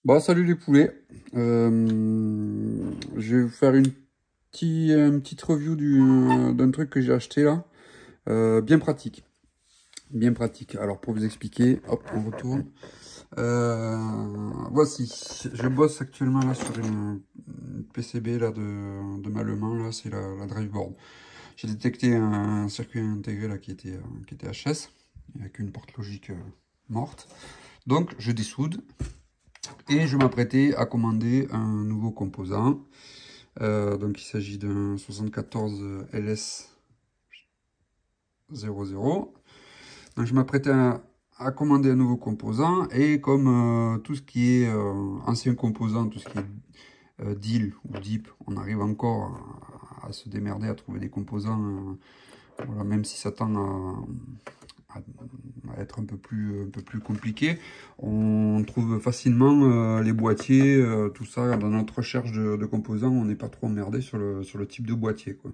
Bah, salut les poulets. Je vais vous faire une petite review d'un truc que j'ai acheté là. Bien pratique. Bien pratique. Alors pour vous expliquer, hop, on retourne. Voici. Je bosse actuellement là sur une PCB là de ma Le Mans, là, c'est la drive board. J'ai détecté un circuit intégré là qui était HS, avec une porte logique morte. Donc je dessoude. Et je m'apprêtais à commander un nouveau composant. Donc il s'agit d'un 74 LS00. Donc je m'apprêtais à commander un nouveau composant. Et comme tout ce qui est ancien composant, tout ce qui est deal ou deep, on arrive encore à se démerder, à trouver des composants, voilà, même si ça tend à être un peu plus compliqué. On trouve facilement les boîtiers, tout ça, dans notre recherche de composants, on n'est pas trop emmerdé sur le type de boîtier, quoi.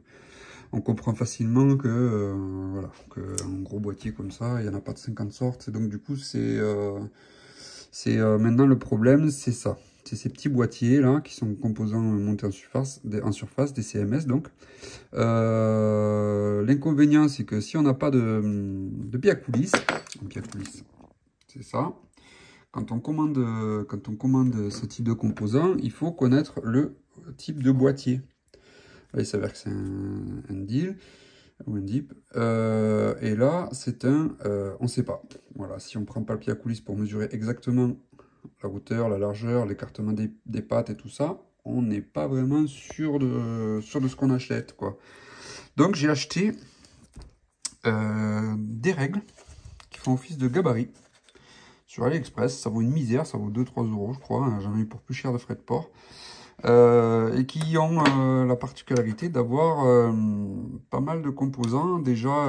On comprend facilement que, voilà, qu'un gros boîtier comme ça, il n'y en a pas de 50 sortes, et donc du coup, maintenant le problème, c'est ça. C'est ces petits boîtiers là qui sont composants montés en surface, des CMS donc. L'inconvénient, c'est que si on n'a pas de pied à coulisses, un pied à coulisses, c'est ça. Quand on commande ce type de composant, il faut connaître le type de boîtier. Là, il s'avère que c'est un deal ou un dip. Et là, c'est on ne sait pas. Voilà, si on ne prend pas le pied à coulisses pour mesurer exactement la hauteur, la largeur, l'écartement des pattes et tout ça, on n'est pas vraiment sûr de ce qu'on achète, quoi. Donc j'ai acheté des règles qui font office de gabarit sur AliExpress. Ça vaut une misère, ça vaut 2-3 euros je crois. J'en ai eu pour plus cher de frais de port. Et qui ont la particularité d'avoir pas mal de composants déjà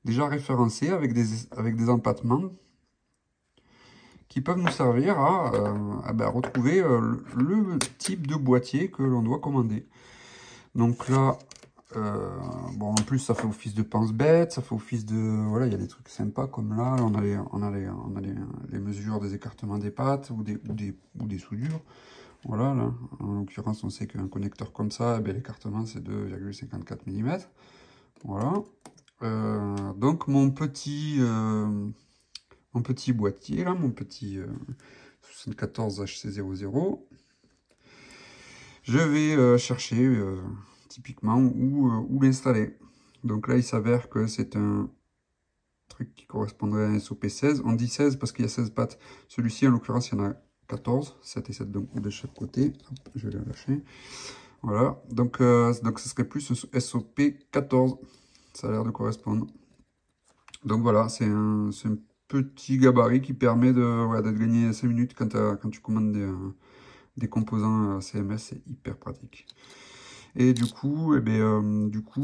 référencés avec des empattements qui peuvent nous servir à retrouver le type de boîtier que l'on doit commander. Donc là, bon, en plus ça fait office de pense-bête, ça fait office de... Voilà, il y a des trucs sympas comme là, on a les mesures des écartements des pattes ou des soudures. Voilà, là, en l'occurrence, on sait qu'un connecteur comme ça, eh bien, l'écartement c'est 2,54 mm. Voilà. Donc mon petit boîtier, là, mon petit 74 HC00, je vais chercher typiquement où l'installer. Donc là, il s'avère que c'est un truc qui correspondrait à un SOP 16. On dit 16 parce qu'il y a 16 pattes. Celui-ci, en l'occurrence, il y en a 14, 7 et 7 donc de chaque côté. Hop, je vais le lâcher. Voilà, donc ce serait plus un SOP 14. Ça a l'air de correspondre. Donc voilà, c'est un petit gabarit qui permet de gagner 5 minutes quand tu commandes des composants CMS, c'est hyper pratique. Et du coup,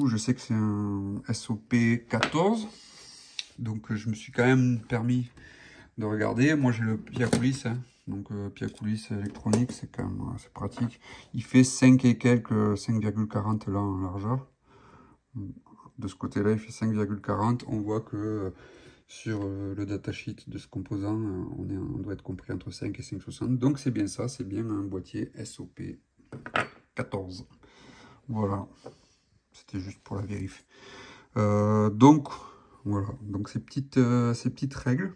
je sais que c'est un SOP 14. Donc je me suis quand même permis de regarder. Moi j'ai le pied à coulisses, hein. Donc pied à coulisses électronique, c'est quand même assez pratique. Il fait 5 et quelques, 5,40 là en largeur. De ce côté-là, il fait 5,40. On voit que sur le datasheet de ce composant, on doit être compris entre 5 et 5,60. Donc c'est bien ça, c'est bien un boîtier SOP 14. Voilà, c'était juste pour la vérif. Donc voilà, donc ces petites règles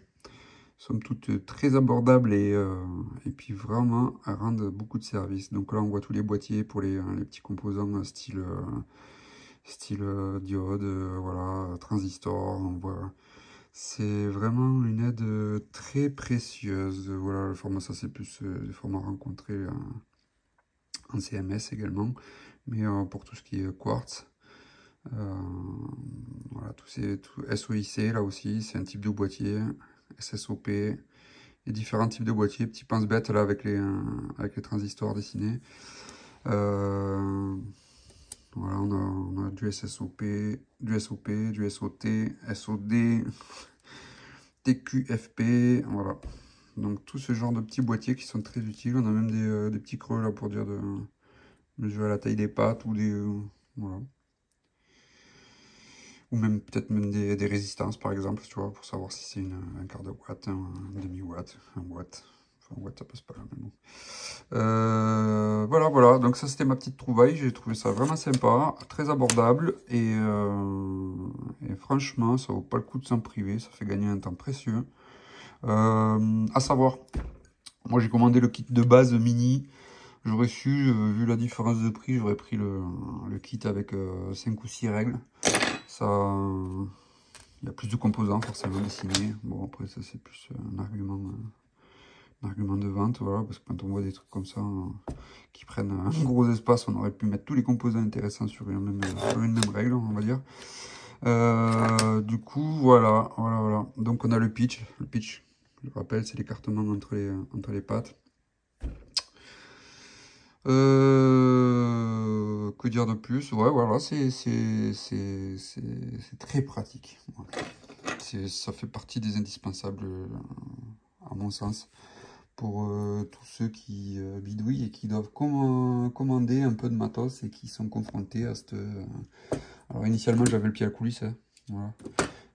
sont toutes très abordables et puis vraiment elles rendent beaucoup de services. Donc là on voit tous les boîtiers pour les petits composants style diode, voilà, transistor, on voit. C'est vraiment une aide très précieuse. Voilà, le format, ça c'est plus le format rencontré en CMS également, mais pour tout ce qui est quartz. Voilà, tout SOIC là aussi, c'est un type de boîtier, SSOP, et différents types de boîtiers, petits pince-bêtes là avec les transistors dessinés. Voilà, on a du SSOP, du SOP, du SOT, SOD, TQFP, voilà. Donc tout ce genre de petits boîtiers qui sont très utiles. On a même des petits creux là pour dire de mesurer la taille des pattes ou voilà. Ou même peut-être même des résistances par exemple, tu vois, pour savoir si c'est un quart de watt, un demi-watt, un watt. Enfin, ouais, ça passe pas là, mais bon. Voilà, voilà. Donc ça, c'était ma petite trouvaille. J'ai trouvé ça vraiment sympa, très abordable. Et franchement, ça vaut pas le coup de s'en priver. Ça fait gagner un temps précieux. À savoir, moi, j'ai commandé le kit de base mini. J'aurais su, vu la différence de prix, j'aurais pris le kit avec 5 ou 6 règles. Ça, il y a plus de composants forcément dessinés. Bon, après, ça, c'est plus un argument de vente, voilà, parce que quand on voit des trucs comme ça qui prennent un gros espace, on aurait pu mettre tous les composants intéressants sur une même règle, on va dire. Du coup, voilà. Donc on a le pitch. Le pitch, je rappelle, c'est l'écartement entre les pattes. Que dire de plus? Ouais, voilà, c'est très pratique. Voilà. Ça fait partie des indispensables, à mon sens, pour tous ceux qui bidouillent et qui doivent commander un peu de matos et qui sont confrontés à cette... Alors initialement j'avais le pied à la coulisse, hein, voilà.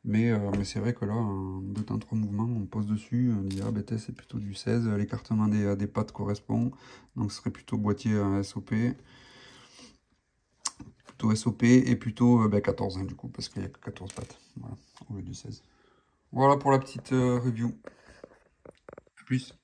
Mais c'est vrai que là, en 2 temps 3 mouvements, on pose dessus, on dit ah ben c'est plutôt du 16, l'écartement des pattes correspond, donc ce serait plutôt boîtier SOP. Plutôt SOP et plutôt 14 hein, du coup, parce qu'il n'y a que 14 pattes, voilà, au lieu du 16. Voilà pour la petite review. A plus.